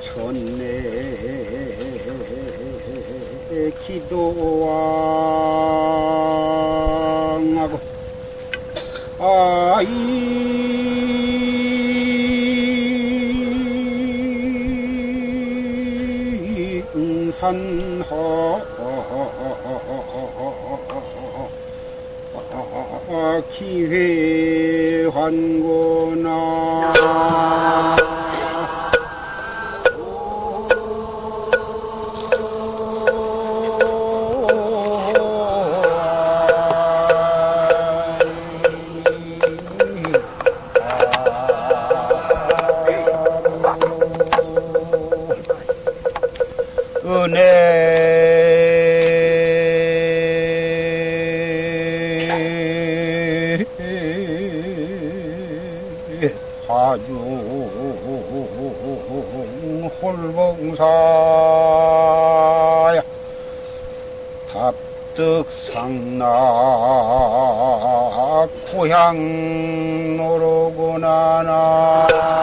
천내 기도왕하고 인산허 기회환고나 은혜 화중 홀봉사야 답득상락 고향 노로구나 나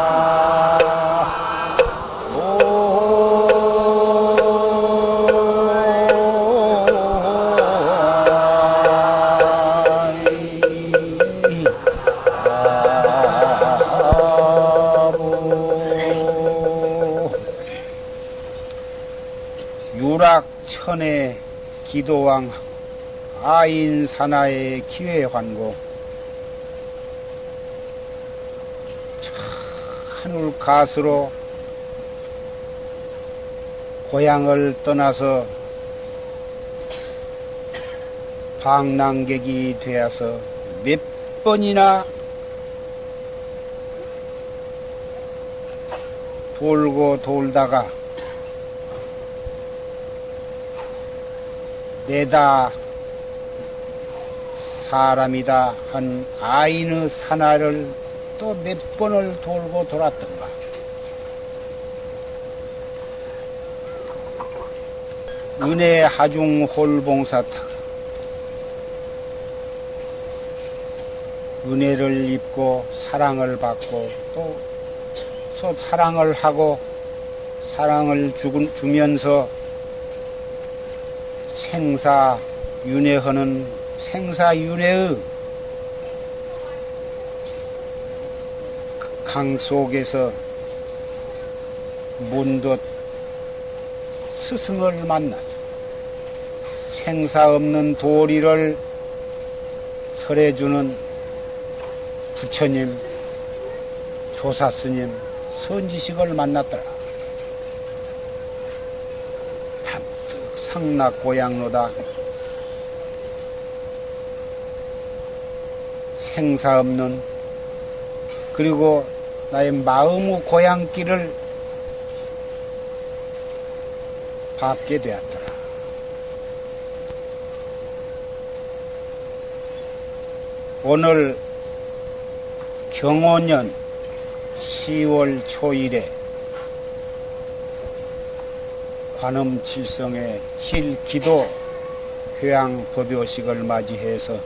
유락천의 기도왕 아인사나의 기회환고 하늘 가스로 고향을 떠나서 방랑객이 되어서 몇 번이나 돌고 돌다가 내다 사람이다 한 아인의 산하를 또 몇 번을 돌고 돌았던가. 은혜 하중 홀봉사타 은혜를 입고 사랑을 받고 또 사랑을 하고 사랑을 주면서 생사윤회하는 생사윤회의 강 속에서 문득 스승을 만나죠. 생사 없는 도리를 설해주는 부처님, 조사스님, 선지식을 만났더라. 상락고향로다. 생사 없는 그리고 나의 마음의 고향길을 밟게 되었더라. 오늘 경오년 10월 초일에 관음칠성의 힐기도 회양법요식을 맞이해서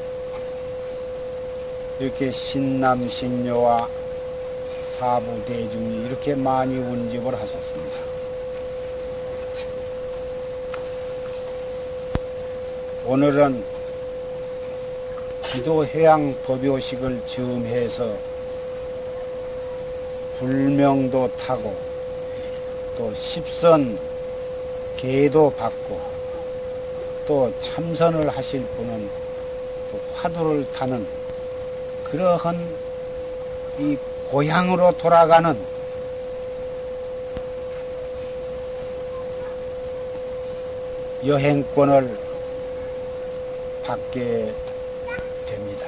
이렇게 신남신녀와 사부대중이 이렇게 많이 운집을 하셨습니다. 오늘은 기도 회양법요식을 즈음해서 불명도 타고 또 십선 계도 받고 또 참선을 하실 분은 또 화두를 타는 그러한 이 고향으로 돌아가는 여행권을 받게 됩니다.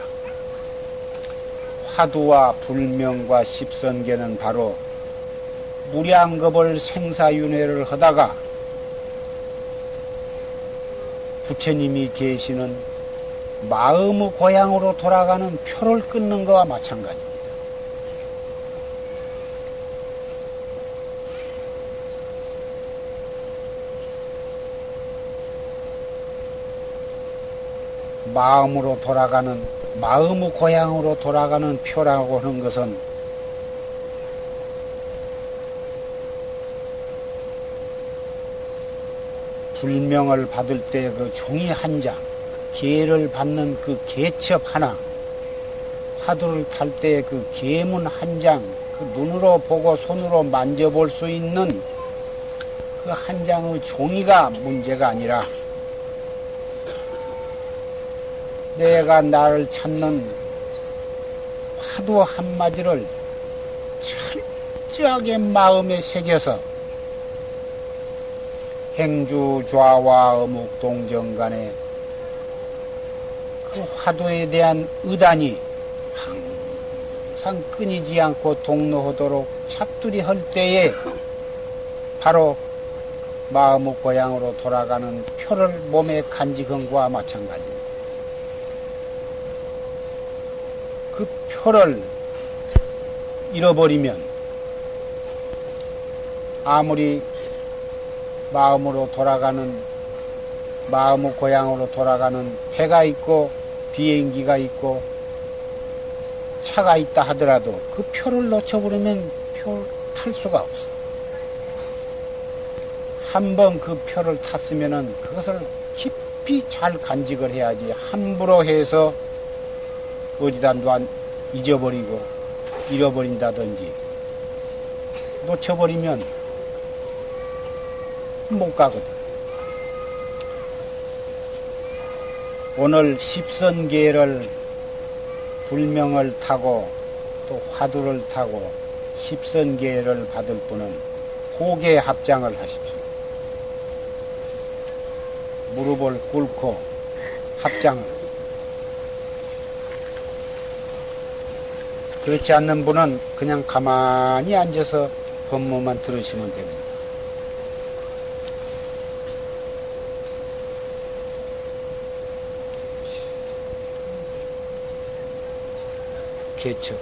화두와 불명과 십선계는 바로 무량겁을 생사윤회를 하다가 부처님이 계시는 마음의 고향으로 돌아가는 표를 끊는 것과 마찬가지입니다. 마음으로 돌아가는, 마음의 고향으로 돌아가는 표라고 하는 것은 불명을 받을 때 그 종이 한 장, 계를 받는 그 계첩 하나, 화두를 탈 때 그 계문 한 장, 그 눈으로 보고 손으로 만져볼 수 있는 그 한 장의 종이가 문제가 아니라 내가 나를 찾는 화두 한마디를 철저하게 마음에 새겨서 행주 좌와 어묵 동정 간에 그 화두에 대한 의단이 항상 끊이지 않고 동로하도록 잡두리 할 때에 바로 마음의 고향으로 돌아가는 표를 몸에 간직한 것과 마찬가지입니다. 그 표를 잃어버리면 아무리 마음으로 돌아가는, 마음의 고향으로 돌아가는 배가 있고 비행기가 있고 차가 있다 하더라도 그 표를 놓쳐버리면 표 탈 수가 없어. 한번 그 표를 탔으면은 그것을 깊이 잘 간직을 해야지. 함부로 해서 어디다 잊어버리고 잃어버린다든지 놓쳐버리면 못 가거든. 오늘 십선계를 불명을 타고 또 화두를 타고 십선계를 받을 분은 호계 합장을 하십시오. 무릎을 꿇고 합장을. 그렇지 않는 분은 그냥 가만히 앉아서 법문만 들으시면 됩니다. 개척.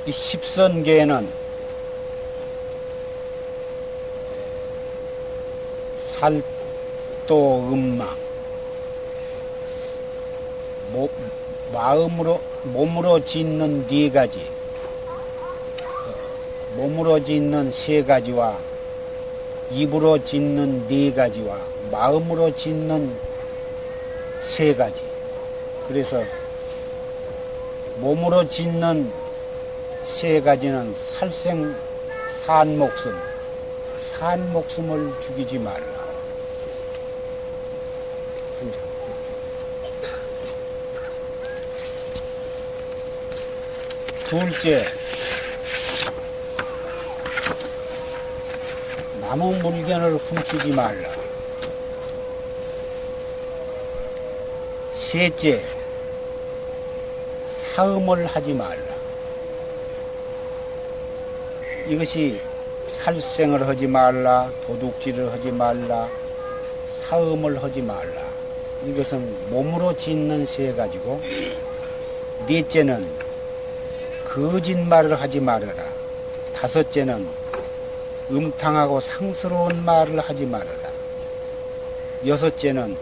이 십선계는 살도 음망, 몸으로 짓는 네 가지, 몸으로 짓는 세 가지와 입으로 짓는 네 가지와 마음으로 짓는 세 가지. 그래서 몸으로 짓는 세 가지는 살생 산 목숨을 죽이지 말라. 둘째, 남의 물건을 훔치지 말라. 셋째, 사음을 하지 말라. 이것이 살생을 하지 말라, 도둑질을 하지 말라, 사음을 하지 말라. 이것은 몸으로 짓는 세 가지고, 넷째는 거짓말을 하지 말아라. 다섯째는 음탕하고 상스러운 말을 하지 말아라. 여섯째는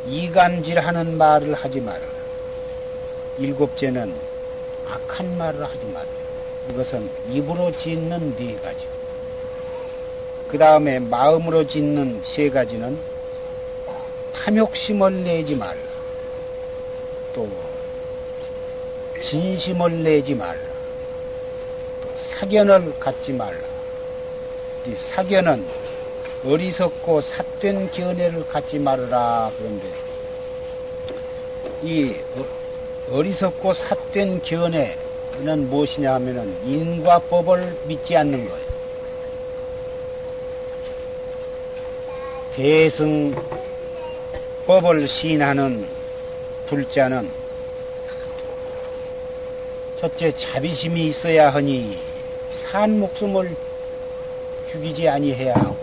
이간질하는 말을 하지 말아라. 일곱째는 악한 말을 하지 말아라. 이것은 입으로 짓는 네 가지. 그 다음에 마음으로 짓는 세 가지는 탐욕심을 내지 말라. 또 진심을 내지 말라. 또 사견을 갖지 말라. 이 사견은 어리석고 삿된 견해를 갖지 말아라. 그런데 이 어리석고 삿된 견해는 무엇이냐 하면은 인과 법을 믿지 않는 거예요. 대승법을 시인하는 불자는 첫째 자비심이 있어야 하니 산 목숨을 죽이지 아니해야 하고,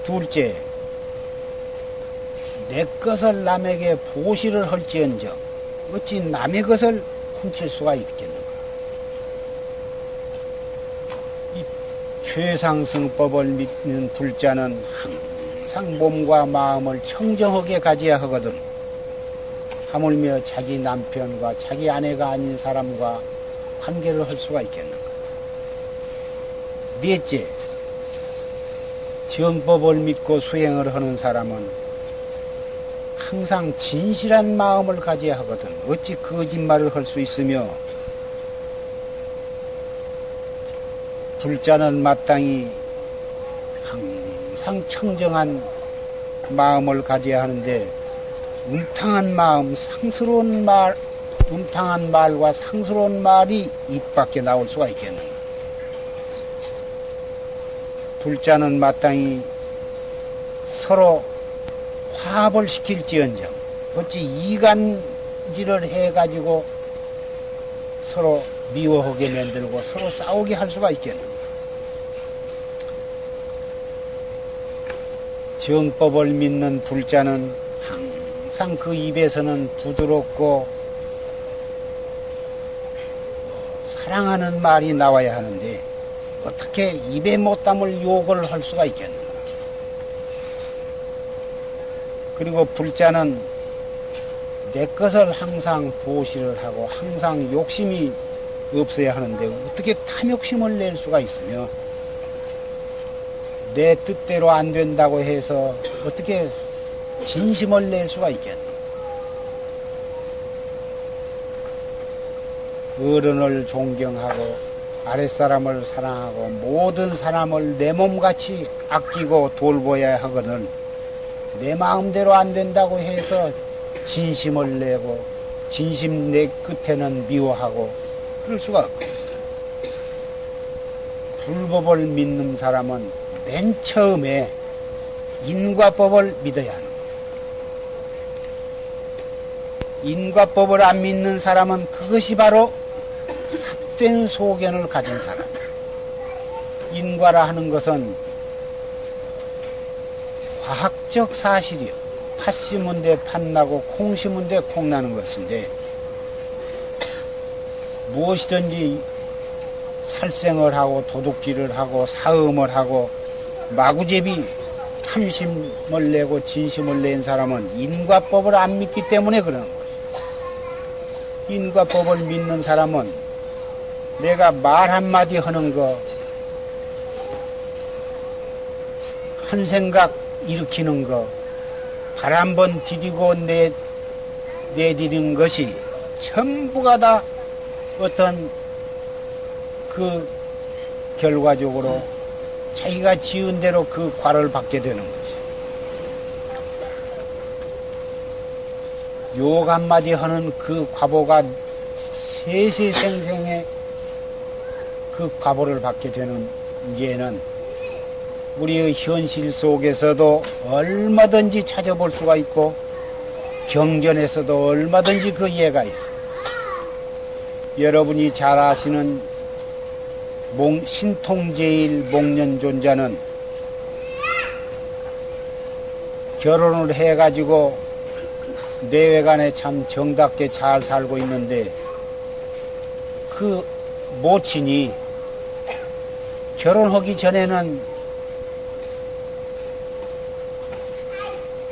둘째 내 것을 남에게 보시를 할지언정 어찌 남의 것을 훔칠 수가 있겠는가. 이 최상승법을 믿는 불자는 항상 몸과 마음을 청정하게 가져야 하거든. 하물며 자기 남편과 자기 아내가 아닌 사람과 관계를 할 수가 있겠는가. 넷째, 정법을 믿고 수행을 하는 사람은 항상 진실한 마음을 가져야 하거든. 어찌 거짓말을 할 수 있으며 불자는 마땅히 항상 청정한 마음을 가져야 하는데 음탕한 마음, 음탕한 말과 상스러운 말이 입 밖에 나올 수가 있겠는가. 불자는 마땅히 서로 화합을 시킬지언정 어찌 이간질을 해가지고 서로 미워하게 만들고 서로 싸우게 할 수가 있겠는가. 정법을 믿는 불자는 항상 그 입에서는 부드럽고 사랑하는 말이 나와야 하는데 어떻게 입에 못 담을 욕을 할 수가 있겠는가. 그리고 불자는 내 것을 항상 보시를 하고 항상 욕심이 없어야 하는데 어떻게 탐욕심을 낼 수가 있으며 내 뜻대로 안 된다고 해서 어떻게 진심을 낼 수가 있겠나. 어른을 존경하고 아랫사람을 사랑하고 모든 사람을 내 몸같이 아끼고 돌보아야 하거든 내 마음대로 안 된다고 해서 진심을 내고 진심 내 끝에는 미워하고 그럴 수가 없고 불법을 믿는 사람은 맨 처음에 인과법을 믿어야 하는 거예요. 인과법을 안 믿는 사람은 그것이 바로 삿된 소견을 가진 사람이에요. 인과라 하는 것은 과학적 사실이요. 팥 심은 데 팥 나고 콩 심은 데 콩 나는 것인데 무엇이든지 살생을 하고 도둑질을 하고 사음을 하고 마구잡이 탐심을 내고 진심을 낸 사람은 인과법을 안 믿기 때문에 그러는 것이죠. 인과법을 믿는 사람은 내가 말 한마디 하는 거, 한 생각 일으키는 거, 발 한 번 디디고 내디는 것이 전부가 다 어떤 그 결과적으로 자기가 지은 대로 그 과를 받게 되는 거지. 욕 한마디 하는 그 과보가 세세생생의 그 과보를 받게 되는 예는 우리의 현실 속에서도 얼마든지 찾아볼 수가 있고 경전에서도 얼마든지 그 예가 있어. 여러분이 잘 아시는 신통제일 목련존자는 결혼을 해가지고 내외간에 참 정답게 잘 살고 있는데 그 모친이 결혼하기 전에는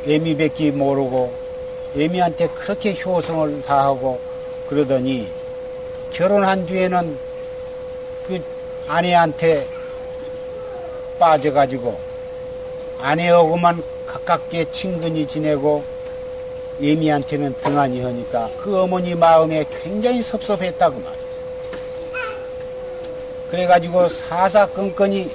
애미밖에 모르고 애미한테 그렇게 효성을 다하고 그러더니 결혼한 뒤에는 그 아내한테 빠져가지고 아내하고만 가깝게 친근히 지내고 애미한테는 등한히 하니까 그 어머니 마음에 굉장히 섭섭했다고 말이에요. 그래가지고 사사건건이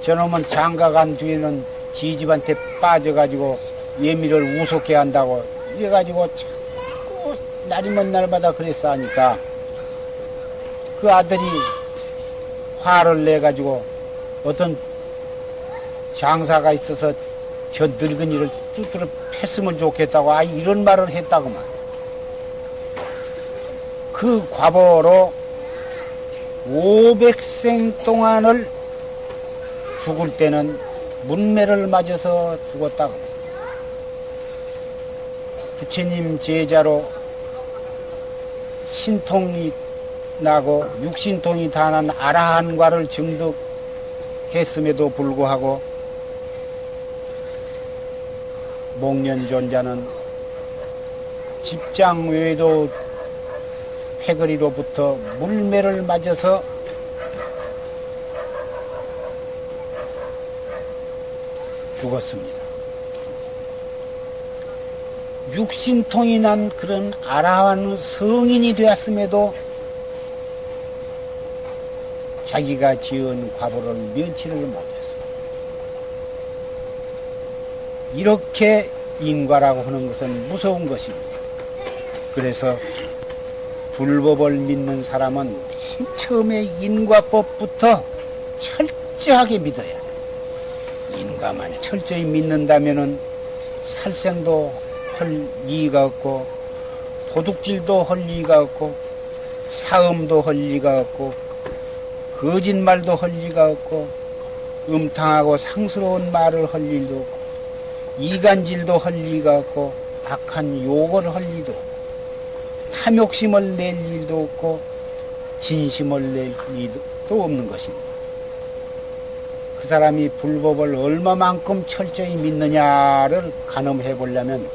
저놈은 장가간 뒤에는 지집한테 빠져가지고 예미를 우습게 한다고 이래가지고 자꾸 날이면 날마다 그랬어 하니까 그 아들이 화를 내가지고 어떤 장사가 있어서 저 늙은이를 뚜드러 팼으면 좋겠다고 이런 말을 했다고 말. 그 과보로 500생 동안을 죽을 때는 문매를 맞아서 죽었다고. 부처님 제자로 신통이 나고 육신통이 다 난 아라한과를 증득했음에도 불구하고 목련존자는 집장 외도 패거리로부터 물매를 맞아서 죽었습니다. 육신통이 난 그런 아라한 성인이 되었음에도 자기가 지은 과보를 면치를 못했어. 이렇게 인과라고 하는 것은 무서운 것입니다. 그래서 불법을 믿는 사람은 맨 처음에 인과법부터 철저하게 믿어야 해. 인과만 철저히 믿는다면은 살생도 할 이의가 없고, 도둑질도 할 이의가 없고, 사음도 할 이의가 없고, 거짓말도 할 이의가 없고, 음탕하고 상스러운 말을 할 일도 없고, 이간질도 할 이의가 없고, 악한 욕을 할 일도 없고, 탐욕심을 낼 일도 없고, 진심을 낼 일도 없는 것입니다. 그 사람이 불법을 얼마만큼 철저히 믿느냐를 가늠해 보려면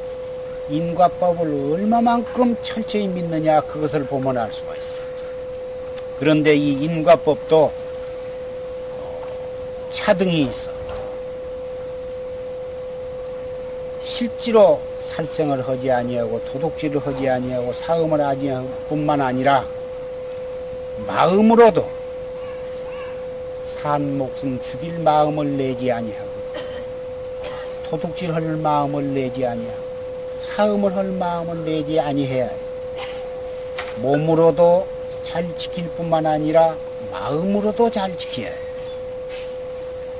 인과법을 얼마만큼 철저히 믿느냐 그것을 보면 알 수가 있어요. 그런데 이 인과법도 차등이 있어. 실제로 살생을 하지 아니하고 도둑질을 하지 아니하고 사음을 하지 않을 뿐만 아니라 마음으로도 산 목숨 죽일 마음을 내지 아니하고 도둑질할 마음을 내지 아니하고 사음을 할 마음을 내지 아니해야 해. 몸으로도 잘 지킬 뿐만 아니라 마음으로도 잘 지켜야 해.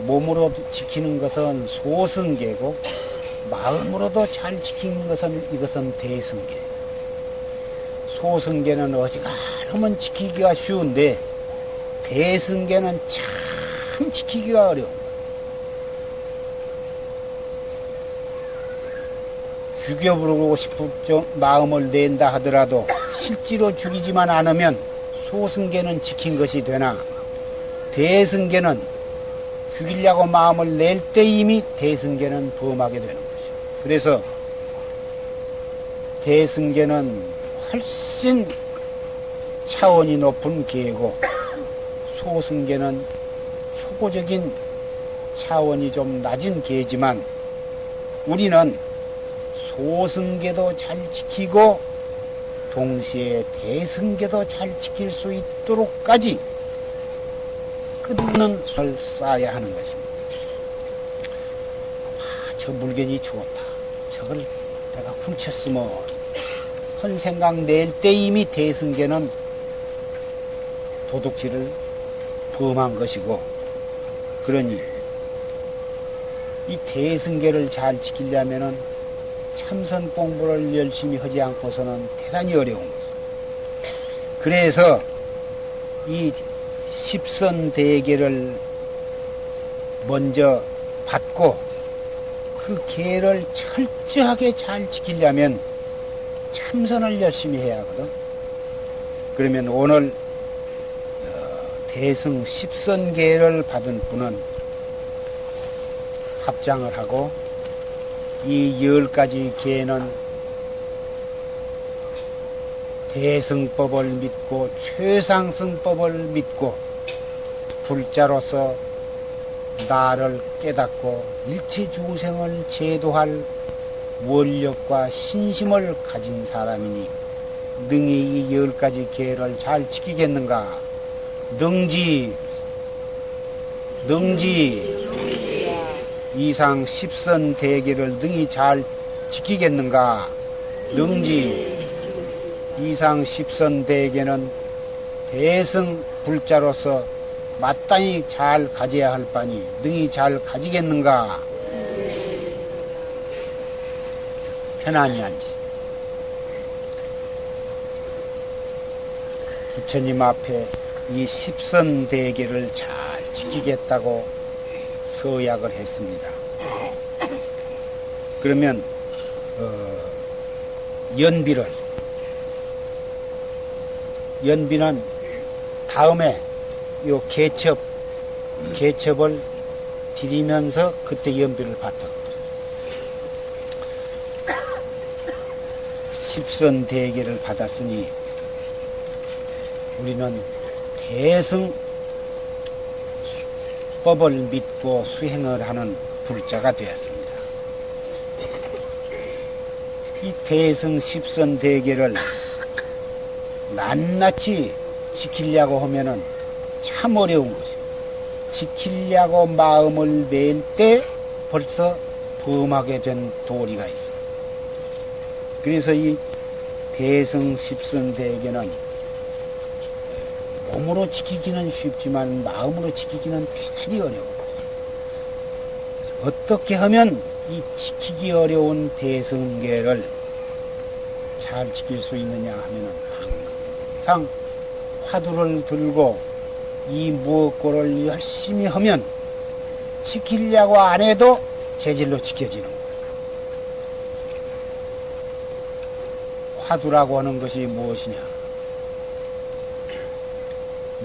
몸으로 지키는 것은 소승계고 마음으로도 잘 지키는 것은 이것은 대승계. 소승계는 어지간하면 지키기가 쉬운데 대승계는 참 지키기가 어려워. 죽여버리고 싶은 마음을 낸다 하더라도 실제로 죽이지만 않으면 소승계는 지킨 것이 되나 대승계는 죽이려고 마음을 낼 때 이미 대승계는 범하게 되는 것이죠. 그래서 대승계는 훨씬 차원이 높은 계고 소승계는 초보적인 차원이 좀 낮은 계지만 우리는 소승계도 잘 지키고 동시에 대승계도 잘 지킬 수 있도록까지 끝없는 수를 쌓아야 하는 것입니다. 저 물건이 죽었다. 저걸 내가 훔쳤으면 한 생각 낼 때 이미 대승계는 도둑질을 범한 것이고, 그러니 이 대승계를 잘 지키려면은 참선 공부를 열심히 하지 않고서는 대단히 어려운 것입니다. 그래서 이 십선대계를 먼저 받고 그 계를 철저하게 잘 지키려면 참선을 열심히 해야 하거든. 그러면 오늘 대승 십선계를 받은 분은 합장을 하고 이 10가지 계는 대승법을 믿고 최상승법을 믿고 불자로서 나를 깨닫고 일체 중생을 제도할 원력과 신심을 가진 사람이니 능히 이 10가지 계를 잘 지키겠는가? 능지 이상 십선 대계를 능히 잘 지키겠는가? 능지 이상 십선 대계는 대승 불자로서 마땅히 잘 가져야 할 바니 능히 잘 가지겠는가? 편안히 앉지. 부처님 앞에 이 십선 대계를 잘 지키겠다고 서약을 했습니다. 그러면 연비는 다음에 요 개첩을 드리면서 그때 연비를 받도록. 십선 대계를 받았으니 우리는 대승법을 믿고 수행을 하는 불자가 되었습니다. 이 대승 십선 대계를 낱낱이 지키려고 하면은 참 어려운 것이에요. 지키려고 마음을 낼 때 벌써 범하게 된 도리가 있어요. 그래서 이 대승 십선 대계는 몸으로 지키기는 쉽지만 마음으로 지키기는 대단히 어려워요. 어떻게 하면 이 지키기 어려운 대승계를 잘 지킬 수 있느냐 하면은 항상 화두를 들고 이 무엇고를 열심히 하면 지키려고 안 해도 재질로 지켜지는 거예요. 화두라고 하는 것이 무엇이냐?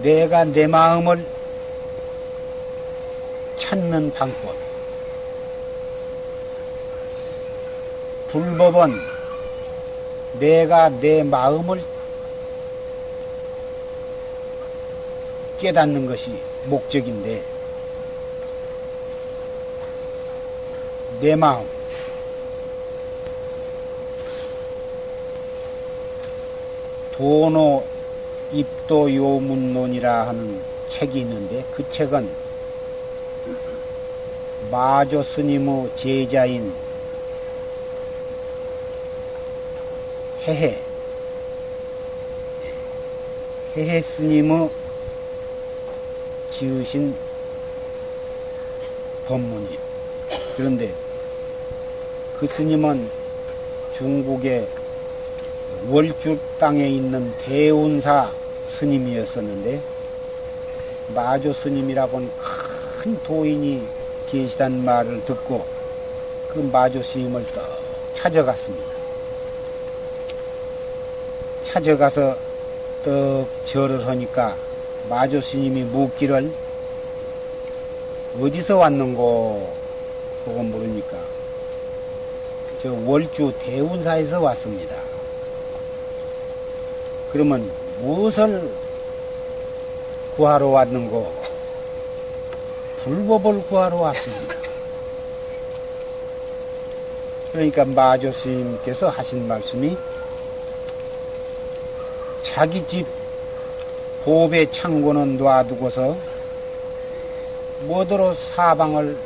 내가 내 마음을 찾는 방법. 불법은 내가 내 마음을 깨닫는 것이 목적인데, 내 마음, 도노 입도 요문론이라 하는 책이 있는데, 그 책은 마조 스님의 제자인 해해 스님의 지으신 법문이에요. 그런데 그 스님은 중국의 월주 땅에 있는 대운사 스님이었었는데, 마조 스님이라고는 큰 도인이 계시단 말을 듣고 그 마조 스님을 떡 찾아갔습니다. 찾아가서 떡 절을 하니까 마조 스님이 묻기를 어디서 왔는고 보고 물으니까 저 월주 대운사에서 왔습니다. 그러면 무엇을 구하러 왔는고? 불법을 구하러 왔습니다. 그러니까 마조 스님께서 하신 말씀이 자기 집 보배 창고는 놔두고서 뭐더러 사방을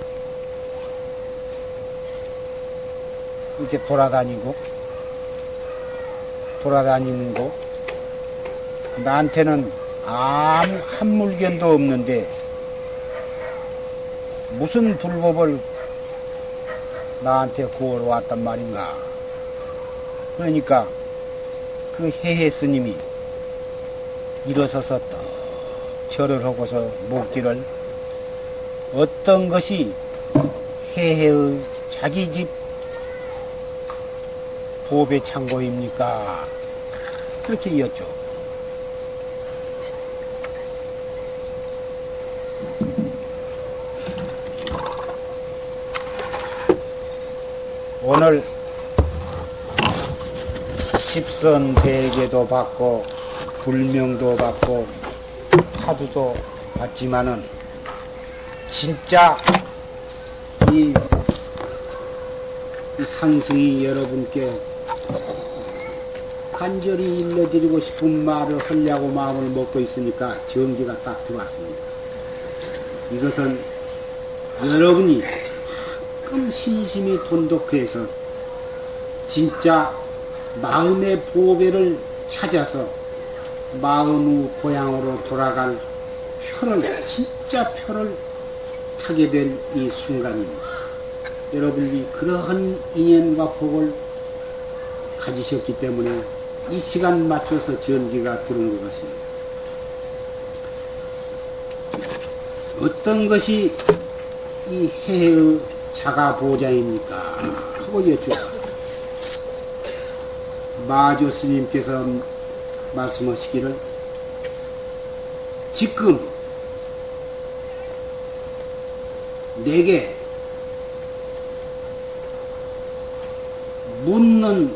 이렇게 돌아다니는 거 나한테는 아무 한 물건도 없는데 무슨 불법을 나한테 구하러 왔단 말인가. 그러니까 그 해해 스님이 일어서서 떡 절을 하고서 묻기를 어떤 것이 해해의 자기 집 보배 창고입니까? 그렇게 여쭈. 오늘 십선 대계도 받고 불명도 받고 화두도 받지만은 진짜 이 산승이 여러분께 간절히 일러드리고 싶은 말을 하려고 마음을 먹고 있으니까 전기가 딱 들어왔습니다. 이것은 여러분이 가끔 신심이 돈독해서 진짜 마음의 보배를 찾아서 마음의 고향으로 돌아갈 진짜 표를 타게 될 이 순간입니다. 여러분이 그러한 인연과 복을 가지셨기 때문에 이 시간 맞춰서 전기가 들어온 것 같습니다. 어떤 것이 이 해의 자가보자입니까? 하고 여쭈어 마조 스님께서 말씀하시기를 지금 내게 묻는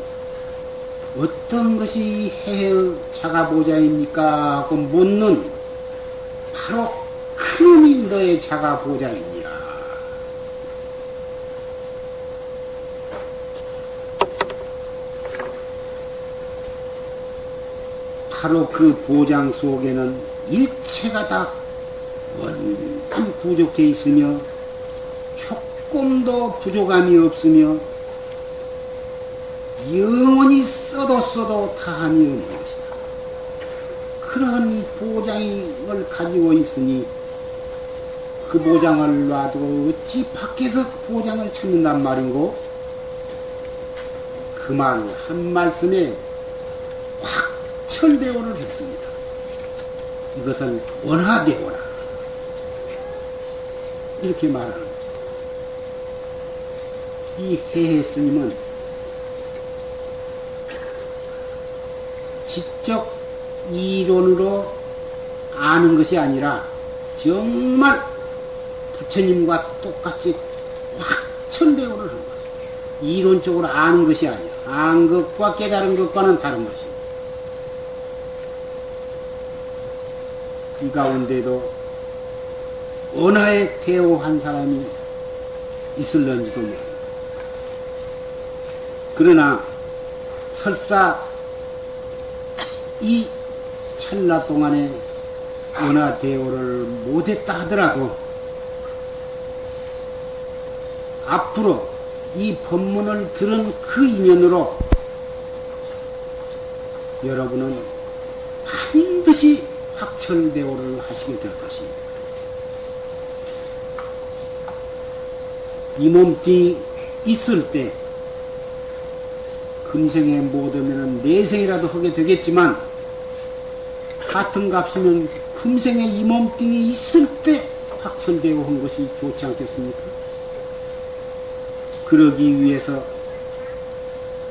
어떤 것이 해의 자가보자입니까? 하고 묻는 바로 그놈이 너의 자가보자이니라. 바로 그 보장 속에는 일체가 다 원통 구족해 있으며 조금도 부족함이 없으며 영원히 써도 다함이 없는 것이다. 그런 보장을 가지고 있으니 그 보장을 놔두고 어찌 밖에서 그 보장을 찾는단 말인고, 그 말 한 말씀에 확철대오를 했습니다. 이것을 원하대오라 이렇게 말하는 거죠. 이 해해 스님은 지적 이론으로 아는 것이 아니라 정말 부처님과 똑같이 확천대오를 한 거죠. 이론적으로 아는 것이 아니야. 안 것과 깨달은 것과는 다른 것이고, 이 가운데도 언하에 대오한 사람이 있을런지도 모릅니다. 그러나 설사 이 찰나 동안에 언하 대오를 못했다 하더라도 앞으로 이 법문을 들은 그 인연으로 여러분은 반드시 확철대오를 하시게 될 것입니다. 이 몸뚱이 있을 때 금생에 못하면 내생이라도 하게 되겠지만, 같은 값이면 금생에 이 몸뚱이 있을 때 확철대오 한 것이 좋지 않겠습니까? 그러기 위해서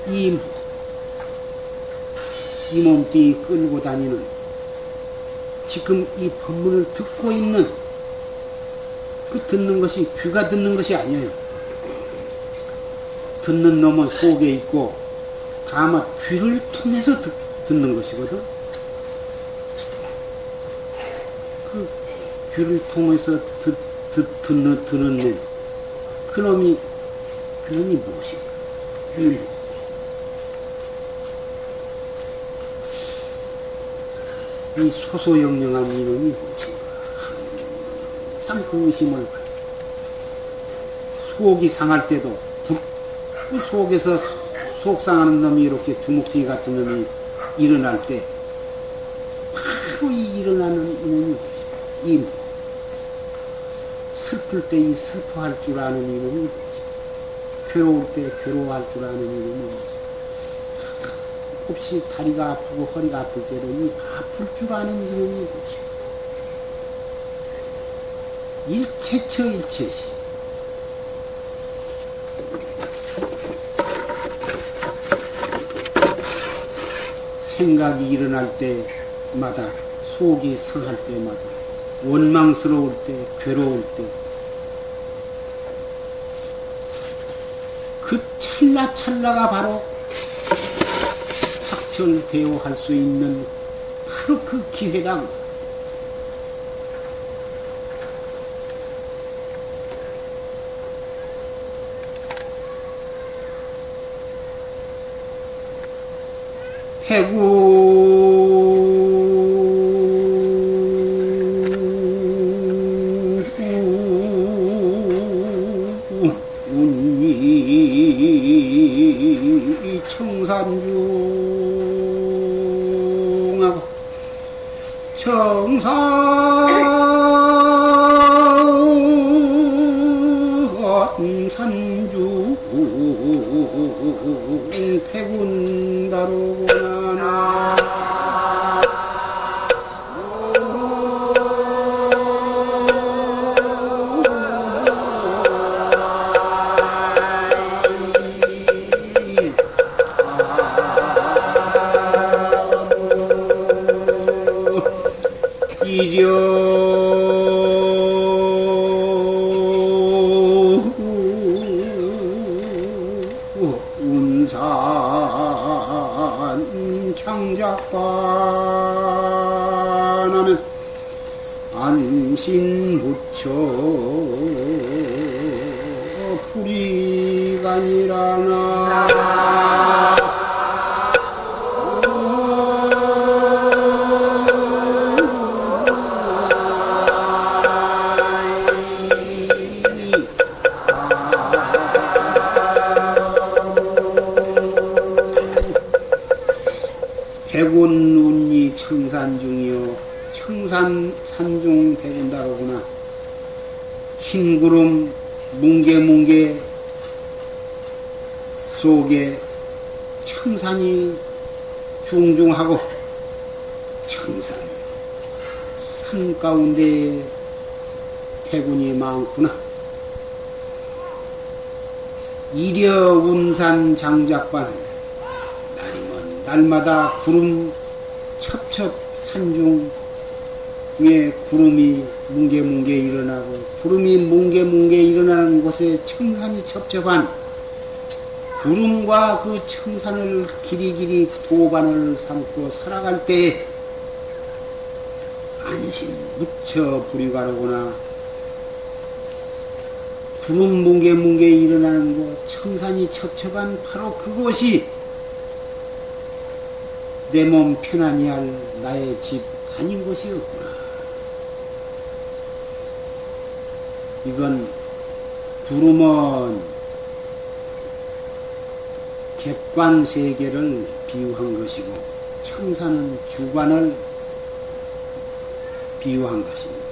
이 몸뚱이 끌고 다니는, 지금 이 법문을 듣고 있는, 그 듣는 것이 귀가 듣는 것이 아니에요. 듣는 놈은 속에 있고 다만 귀를 통해서 듣는 것이거든. 그 귀를 통해서 듣는 놈, 그놈이 무엇인가? 이 소소영령한 이놈이 무엇인가? 항상 그 의심을, 속이 상할 때도 그 속에서 속상하는 놈이 이렇게 주먹튀기 같은 놈이 일어날 때 바로 이 일어나는 이놈이 이 슬플 때 이 슬퍼할 줄 아는 이놈이 뭐지? 괴로울 때 괴로워할 줄 아는 이놈이 뭐지? 혹시 다리가 아프고 허리가 아플 때도 이 아플 줄 아는 이놈이 뭐지? 일체처 일체시. 생각이 일어날 때마다, 속이 상할 때마다, 원망스러울 때, 괴로울 때, 그 찰나가 바로 확철대오할 수 있는 바로 그 기회다. 해구 운이 청산중하고 청산중 패군다로구나. 운산 창작반하면 안신부처 불이간이라나 구름 뭉게뭉게 속에 청산이 중중하고 청산 산 가운데 태군이 많구나. 이려운산 장작반은 날이면 날마다 구름 첩첩 산중 위에 구름이 뭉게뭉게 일어나고 구름이 뭉게뭉게 일어나는 곳에 청산이 첩첩한 구름과 그 청산을 길이길이 도반을 삼고 살아갈 때에 안심 무처 불이가로구나. 구름 뭉게뭉게 일어나는 곳 청산이 첩첩한 바로 그곳이 내 몸 편안히 할 나의 집 아닌 곳이 없구나. 이건 구름은 객관 세계를 비유한 것이고 청산은 주관을 비유한 것입니다.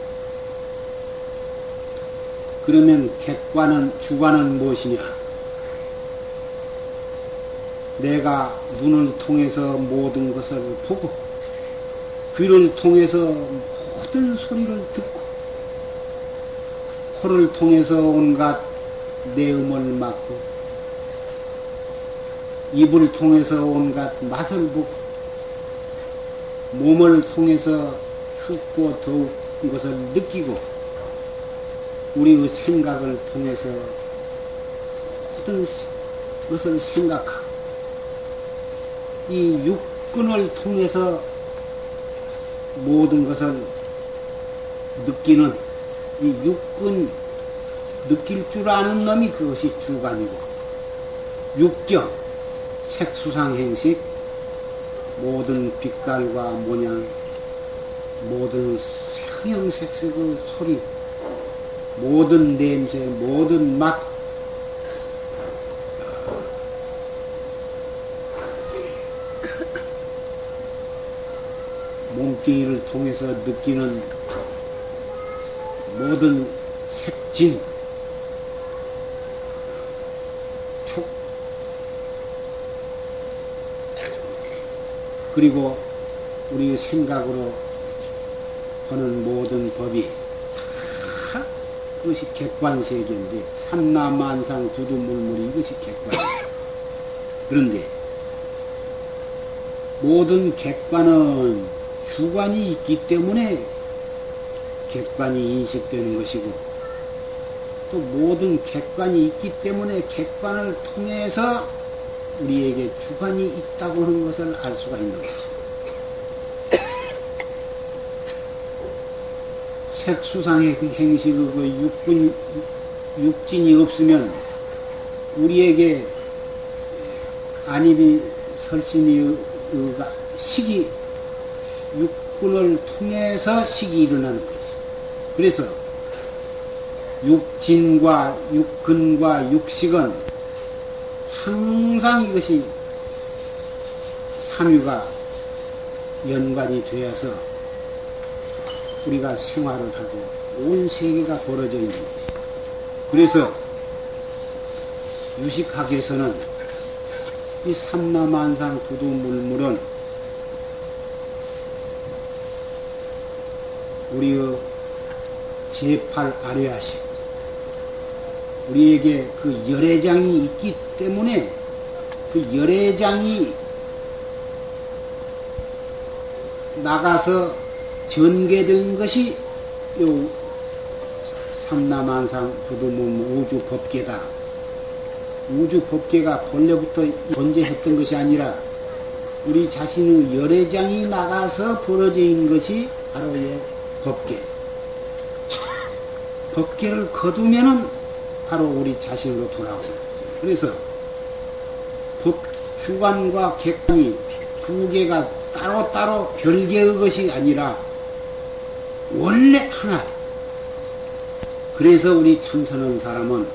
그러면 객관은 주관은 무엇이냐? 내가 눈을 통해서 모든 것을 보고 귀를 통해서 모든 소리를 듣고 코를 통해서 온갖 내음을 맡고 입을 통해서 온갖 맛을 보고 몸을 통해서 춥고 더운 것을 느끼고 우리의 생각을 통해서 모든 것을 생각하고 이 육근을 통해서 모든 것을 느끼는 이 육근 느낄 줄 아는 놈이 그것이 주관이고 육경 색수상행식 모든 빛깔과 모양 모든 형형색색의 소리 모든 냄새 모든 맛 몸뚱이를 통해서 느끼는 모든 색진 그리고 우리 생각으로 하는 모든 법이 다 그것이 객관세계인데 삼라만상 두두물물이 이것이 객관이에요. 그런데 모든 객관은 주관이 있기 때문에 객관이 인식되는 것이고 또 모든 객관이 있기 때문에 객관을 통해서 우리에게 주관이 있다고 하는 것을 알 수가 있는 것이죠. 색수상의 행식의 그 육진이 없으면 우리에게 안입이 설심이 식이 육군을 통해서 식이 일어나는 거죠. 그래서 육진과 육근과 육식은 항상 이것이 삼유가 연관이 되어서 우리가 생활을 하고 온 세계가 벌어져 있는 것이죠. 그래서 유식학에서는 이 삼라만상 두두물물은 우리의 제8 아뢰아식 우리에게 그 열애장이 있기 때문에 그 열애장이 나가서 전개된 것이 요 삼라만상 두두물물 우주 법계다. 우주 법계가 본래부터 존재했던 것이 아니라 우리 자신의 열애장이 나가서 벌어져 있는 것이 바로 이 법계. 법계를 거두면은 바로 우리 자신으로 돌아오는 거죠. 그래서 법 주관과 객관이 두 개가 따로따로 별개의 것이 아니라 원래 하나예요. 그래서 우리 참선한 사람은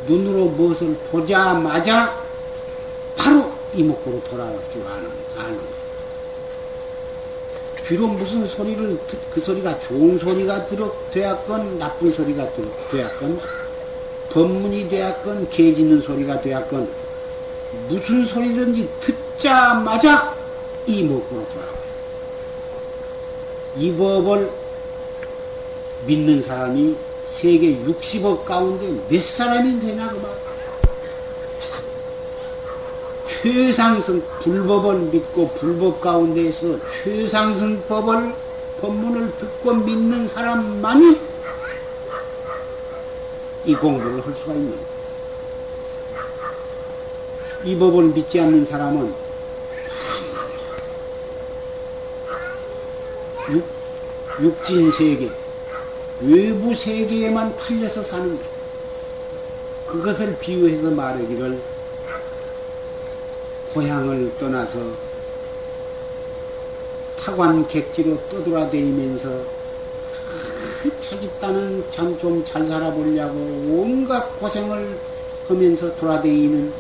눈으로 무엇을 보자마자 바로 이목구로 돌아올 줄 아는 거예요. 귀로 무슨 소리를 그 소리가 좋은 소리가 되었건 나쁜 소리가 되었건 법문이 되었건 개 짖는 소리가 되었건 무슨 소리든지 듣자마자 이목구로 돌아와요. 이 법을 믿는 사람이 세계 60억 가운데 몇 사람이 되나 그 말. 최상승 불법을 믿고 불법 가운데에서 최상승법을 법문을 듣고 믿는 사람만이 이 공부를 할 수가 있는 거예요. 이 법을 믿지 않는 사람은 육진 세계, 외부 세계에만 팔려서 사는 거예요. 그것을 비유해서 말하기를 고향을 떠나서 타관 객지로 떠돌아다니면서 자기 딴은 참 좀 잘 살아보려고 온갖 고생을 하면서 돌아다니는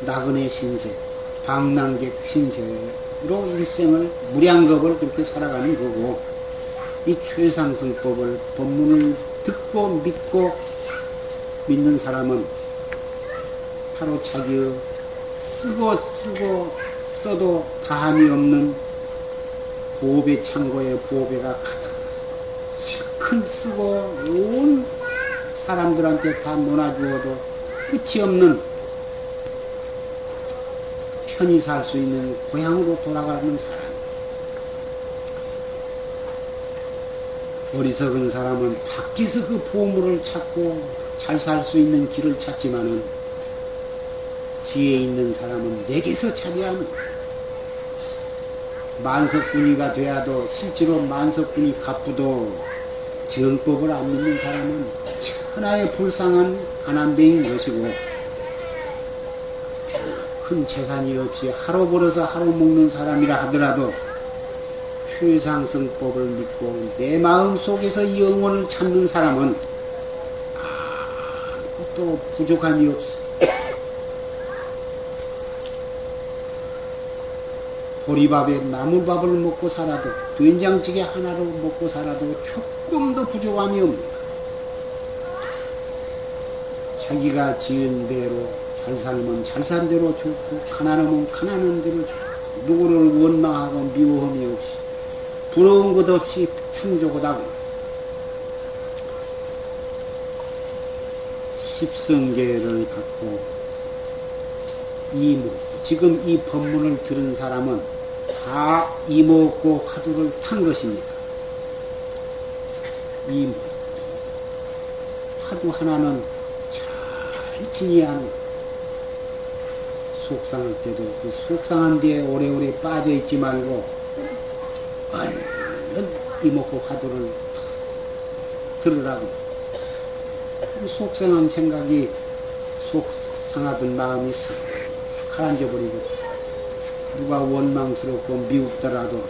나그네 신세, 방랑객 신세로 일생을 무량겁을 그렇게 살아가는 거고, 이 최상승법을 법문을 듣고 믿고 믿는 사람은 바로 자기의 쓰고 써도 다함이 없는 보배 창고에 보배가 큰 쓰고 온 사람들한테 다 논아주어도 끝이 없는 편히 살 수 있는 고향으로 돌아가는 사람. 어리석은 사람은 밖에서 그 보물을 찾고 잘 살 수 있는 길을 찾지만은 지혜 있는 사람은 내게서 찾아야 하는 거야. 만석군이가 돼야도 실제로 만석군이 갚고도 정법을 안 믿는 사람은 천하의 불쌍한 가난뱅이인 것이고, 큰 재산이 없이 하루 벌어서 하루 먹는 사람이라 하더라도 최상승법을 믿고 내 마음 속에서 영혼을 찾는 사람은 아무것도 부족함이 없어. 보리밥에 나물밥을 먹고 살아도, 된장찌개 하나로 먹고 살아도 조금도 부족함이 없는, 자기가 지은 대로 잘 살면 잘 산 대로 좋고, 가난하면 가난한 대로 좋고, 누구를 원망하고 미워함이 없이, 부러운 것 없이 충족하다고. 십성계를 갖고 지금 이 법문을 들은 사람은 다 이목고 화두를 탄 것입니다. 이목. 화두 하나는 잘 지니하는, 속상할 때도 그 속상한 데에 오래오래 빠져있지 말고 얼른 이목고 화두를 들으라고. 속상한 생각이, 속상하던 마음이 가라앉아버리고, 누가 원망스럽고 미웁더라도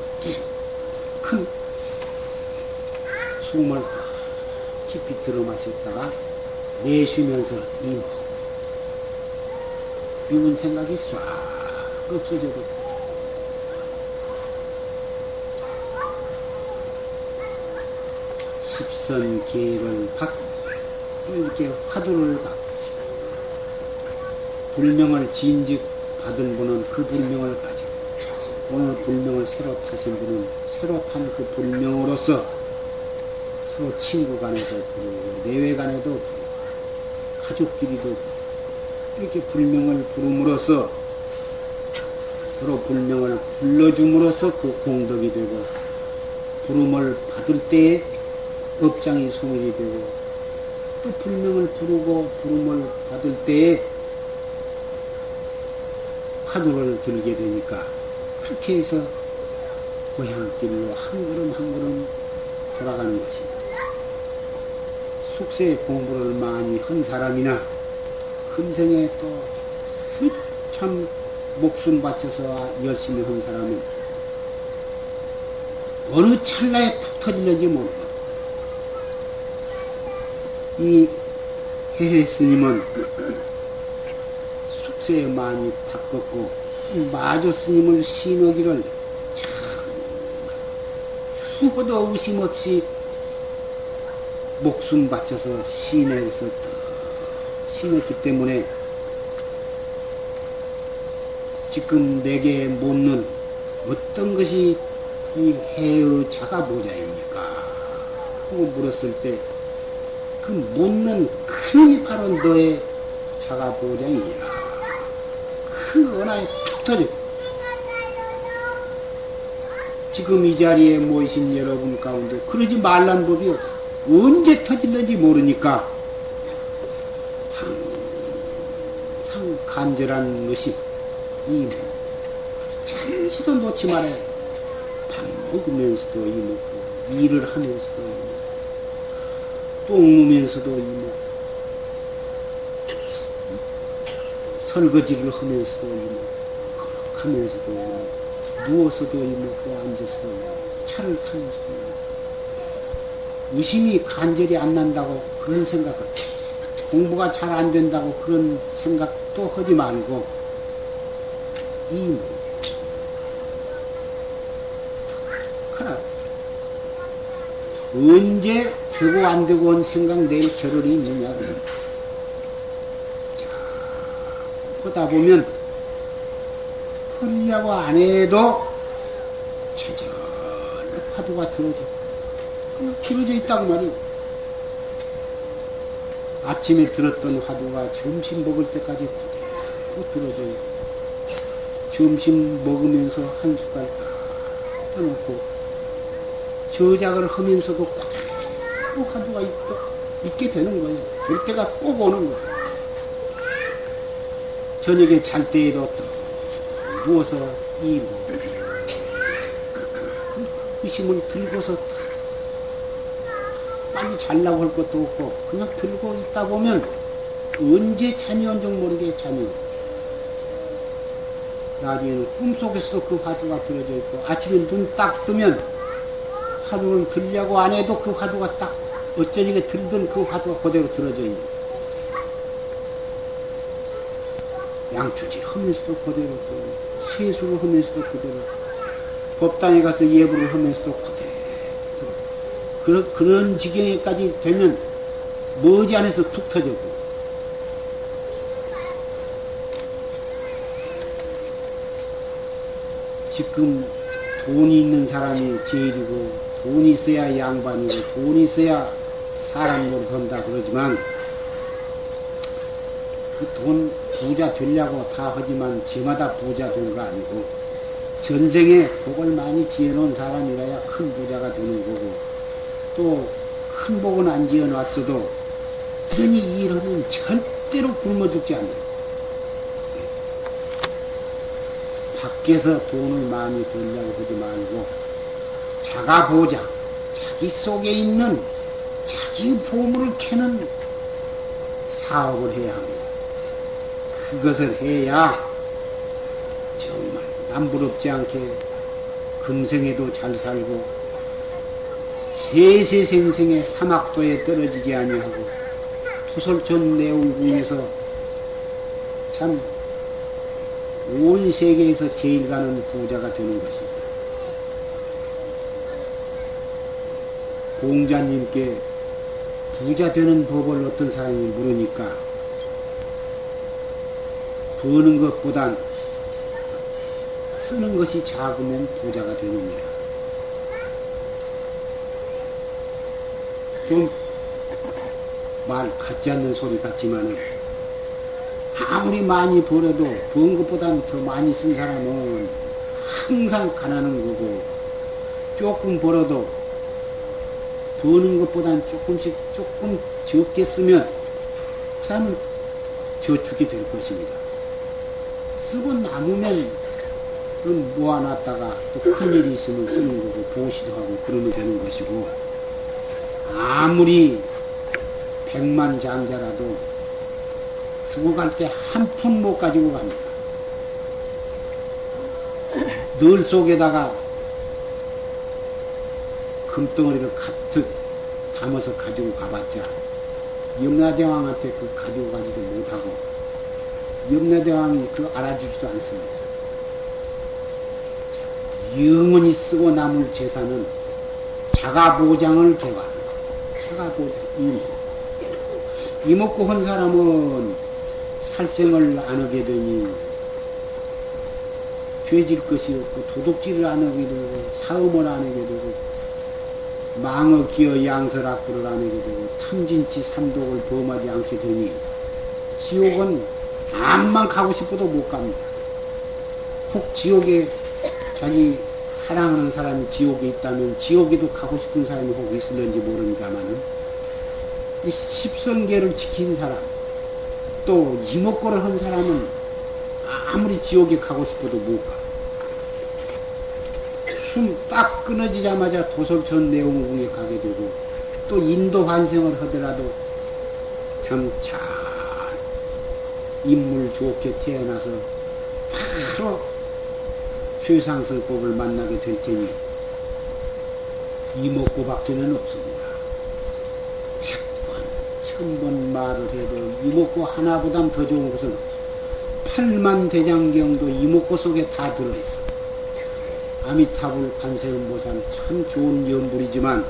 큰 숨을 깊이 들어 마셨다가 내쉬면서 미운 생각이 싹 없어져도, 십선계를 받고 이렇게 화두를 받고 불명을 진즉 받은 분은 그 불명을 가지고, 오늘 불명을 새로 타신 분은 새로 탄 그 불명으로서 서로 친구 간에도 부르고 내외 간에도 부르고 가족끼리도 부르고, 이렇게 불명을 부름으로써 서로 불명을 불러줌으로써 그 공덕이 되고, 부름을 받을 때에 업장이 소멸이 되고, 또 불명을 부르고 부름을 받을 때에 화두를 들게 되니까, 그렇게 해서 고향길로 한 걸음 한 걸음 돌아가는 것입니다. 숙세 공부를 많이 한 사람이나 금생에 또 참 목숨 바쳐서 열심히 한 사람은 어느 찰나에 툭 터질는지 모르거든. 이 해해 스님은 숙세에 많이 바꿨고, 마조 스님을 신하기를 참 아무것도 의심 없이 목숨 바쳐서 시내에서 심했기 때문에 지금 내게 묻는 어떤 것이 이 해의 자가보자입니까? 하고 물었을 때 그 묻는 큰 바로 너의 자가보장이니라. 그 언어에 툭 터져. 지금 이 자리에 모이신 여러분 가운데 그러지 말란 법이 없어. 언제 터질는지 모르니까 항상 간절한 의심, 이 잠시도 놓지 말아야 돼. 밥 먹으면서도 이먹고, 일을 하면서도 이먹고, 똥 누면서도 이먹고, 설거지를 하면서도 이먹고, 하면서도 이먹고, 누워서도 이먹고, 앉아서도 이먹고, 차를 타면서도 이먹고. 의심이 간절히 안 난다고 그런 생각을, 공부가 잘 안 된다고 그런 생각도 하지 말고, 이먹고. 하나. 언제 되고 안 되고 한 생각 낼 겨를이 있느냐. 자, 보다 보면 하려고 안 해도 최저로 파도가 들어져. 그냥 길어져 있다고 말이에요. 아침에 들었던 화두가 점심 먹을 때까지 그대로 들어져 있고, 점심 먹으면서 한 숟갈 딱 떠놓고 저작을 하면서도 그대로 화두가 있게 되는 거예요. 그럴 때가 꼭 오는 거예요. 저녁에 잘 때에도 또 누워서 이고 의심을 들고서 빨리 잘라고 할 것도 없고 그냥 들고 있다 보면 언제 잠이 온 줄 모르게 잠이 오고, 나중에는 꿈속에서도 그 화두가 들어져 있고, 아침에 눈 딱 뜨면 화두를 들려고 안 해도 그 화두가 딱 어쩌니게 들던 그 화두가 그대로 들어져 있는 거예요. 양주지 하면서도 그대로 들어요. 세수를 하면서도 그대로, 법당에 가서 예불을 하면서도 그대로. 그런 지경에까지 되면 머지않아서 툭 터져고. 지금 돈이 있는 사람이 제일이고, 돈이 있어야 양반이고, 돈이 있어야 사람으로 된다 그러지만, 그 돈 부자 되려고 다 하지만 저마다 부자 되는 거 아니고, 전생에 복을 많이 지어놓은 사람이라야 큰 부자가 되는 거고, 또 큰 복은 안 지어놨어도 이러니 일하면 절대로 굶어 죽지 않아요. 밖에서 돈을 많이 벌려고 하지 말고 자가보장, 자기 속에 있는 자기 보물을 캐는 사업을 해야 합니다. 그것을 해야 정말 남부럽지 않게 금생에도 잘 살고 세세생생의 사막도에 떨어지지 아니하고 토솔천 내원궁에서 참 온 세계에서 제일 가는 부자가 되는 것입니다. 공자님께 부자 되는 법을 어떤 사람이 물으니까 버는 것보단 쓰는 것이 작으면 부자가 되느니라. 좀 말 같지 않는 소리 같지만은 아무리 많이 벌어도 번 것보다는 더 많이 쓴 사람은 항상 가난한 거고, 조금 벌어도 버는 것보다는 조금씩 조금 적게 쓰면 그 사람은 저축이 될 것입니다. 쓰고 남으면 모아놨다가 또 큰일이 있으면 쓰는 거고, 보시도 하고 그러면 되는 것이고, 아무리 백만장자라도 죽어갈 때 한 푼 못 가지고 갑니다. 늘 속에다가 금덩어리를 가득 담아서 가지고 가봤자 염라대왕한테 그 가지고 가지도 못하고, 염라대왕이 그 알아주지도 않습니다. 영원히 쓰고 남을 재산은 자가보장을 개발. 자가보장, 이먹고 한 사람은 살생을 안 하게 되니 죄질 것이 없고 도둑질을 안 하게 되고 사음을 안 하게 되고 망어 기어 양설악부를 안 하게 되고 탐진치 삼독을 범하지 않게 되니 지옥은 암만 가고 싶어도 못 갑니다. 혹 지옥에 자기 사랑하는 사람이 지옥에 있다면 지옥에도 가고 싶은 사람이 혹 있을런지 모르니까만은 이 십선계를 지킨 사람 또 이목고를 한 사람은 아무리 지옥에 가고 싶어도 못 가. 숨 딱 끊어지자마자 도솔천 내원궁에 가게 되고 또 인도 환생을 하더라도 참 잘 인물 좋게 태어나서 바로 최상승법을 만나게 될 테니 이목고밖에는 없습니다. 100번, 1000번 말을 해도 이목고 하나보다 더 좋은 것은 없어. 8만 대장경도 이목고 속에 다 들어있어. 아미타불 관세음보살 참 좋은 연불이지만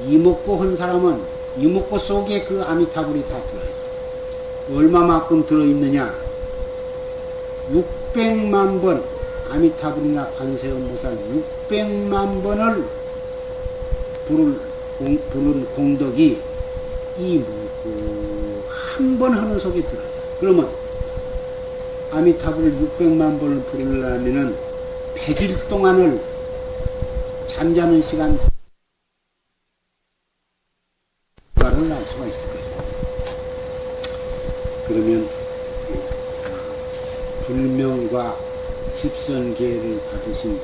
이목고 한 사람은 이목고 속에 그 아미타불이 다 들어있어. 얼마만큼 들어있느냐? 600만 번 아미타불이나 관세음보살 600만 번을 부른 공덕이 이목고 한 번 하는 속에 들어있어. 그러면 아미타불을 600만 번을 부르려면은 100일 동안을 잠자는 시간 을 알 수가 있을 것이다. 그러면 불명과 십선계를 받으신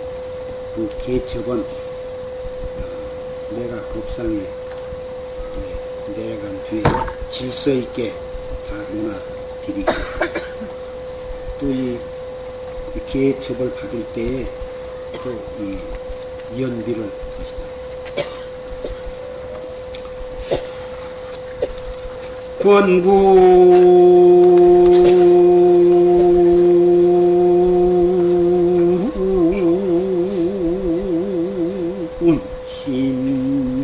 그 계첩은 내가 법상에 내려간 뒤에 질서 있게 다 논하드리고 또 이 계첩을 받을 때에 또 이 연비를 하시다. 권구 심심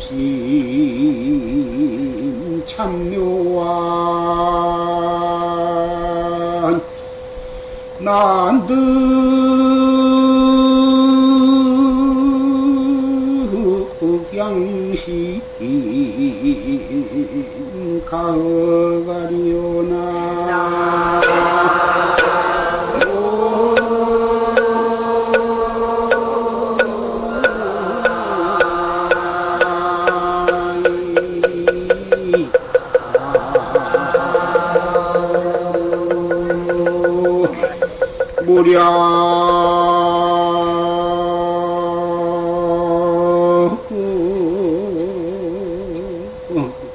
참묘한 난득양심 가가리오나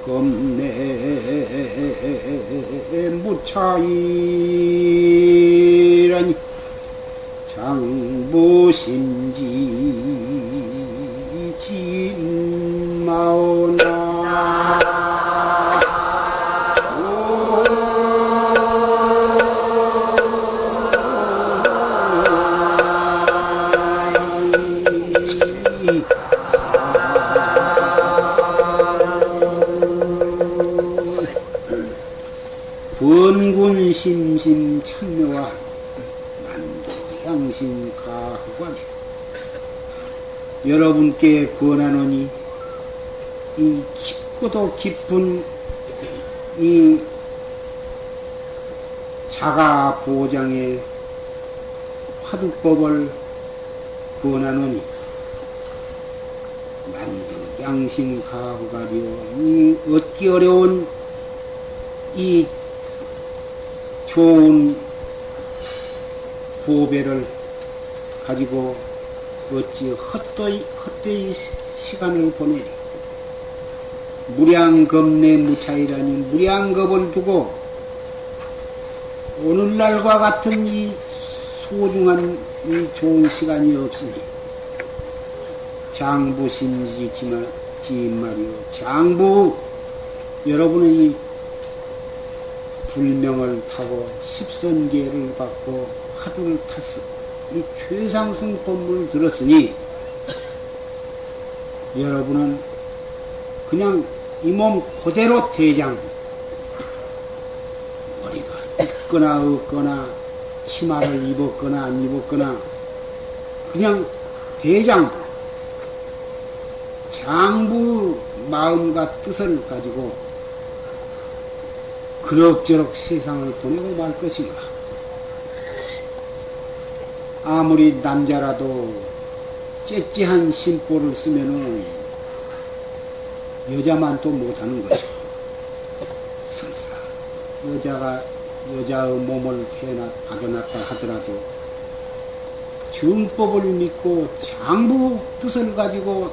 겁내 무차이라니 장보심지 진마오나 권군심심 참묘와 만두양심 가후관이 여러분께 권하노니 이 깊고도 깊은 이 자가보장의 화두법을 권하노니 만두양심 가후가리오 이 얻기 어려운 이 좋은 보배를 가지고 어찌 헛되이 시간을 보내리. 무량겁내 무차이라니 무량겁을 두고 오늘날과 같은 이 소중한 이 좋은 시간이 없으니 장부심지지만 지인말이요. 장부 여러분은 이 불명을 타고 십선계를 받고 화두를 탔어. 이 최상승 법문을 들었으니 여러분은 그냥 이 몸 그대로 대장, 머리가 있거나 없거나 치마를 입었거나 안 입었거나 그냥 대장, 장부 마음과 뜻을 가지고 그럭저럭 세상을 보내고 말 것인가. 아무리 남자라도 째째한 심보를 쓰면은 여자만 또 못하는 거죠. 설사 여자가 여자의 몸을 받아놨다 하더라도 정법을 믿고 장부 뜻을 가지고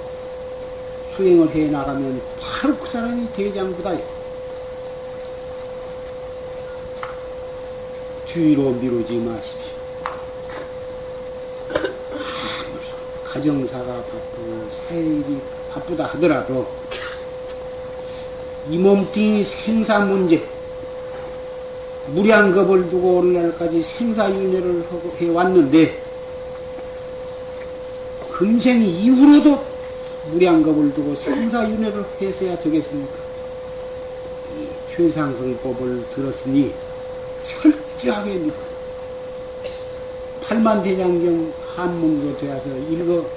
수행을 해 나가면 바로 그 사람이 대장부다요. 뒤로 미루지 마십시오. 아무리 가정사가 바쁘고 사회일이 바쁘다 하더라도 이 몸뚱이 생사 문제, 무량겁을 두고 오늘날까지 생사윤회를 해왔는데 금생 이후로도 무량겁을 두고 생사윤회를 했어야 되겠습니까? 이 최상승법을 들었으니 철저하게 믿어. 팔만대장경 한문으로 되어서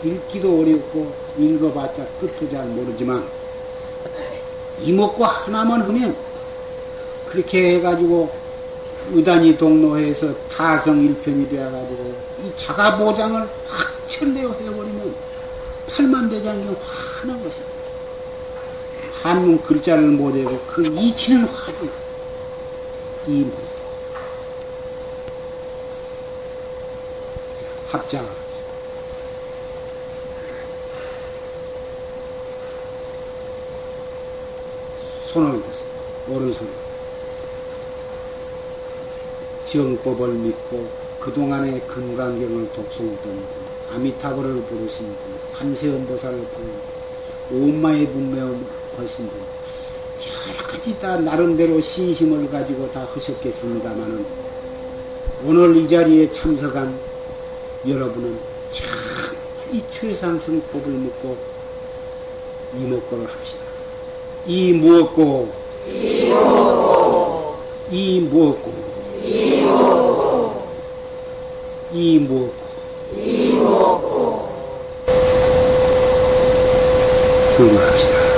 읽기도 어렵고 읽어봤자 끝도 잘 모르지만 이목구 하나만 하면 그렇게 해가지고 의단이 동로해서 타성일편이 되어가지고 이 자가보장을 확 철내어 해버리면 팔만대장경 화난 것이다. 한문 글자를 못해도 그 이치는 화두. 이 합장. 손을 드세요. 오른손. 정법을 믿고 그동안에 금강경을 독송했던 분, 아미타불을 부르신 분, 관세음보살을 부르신 분, 온마의 분명을 하신 분, 여러 가지 다 나름대로 신심을 가지고 다 하셨겠습니다마는 오늘 이 자리에 참석한 여러분은 참 이 최상승법을 믿고 이목구를 합시다. 이 무엇고 이 무엇고 이 무엇고 성불합시다.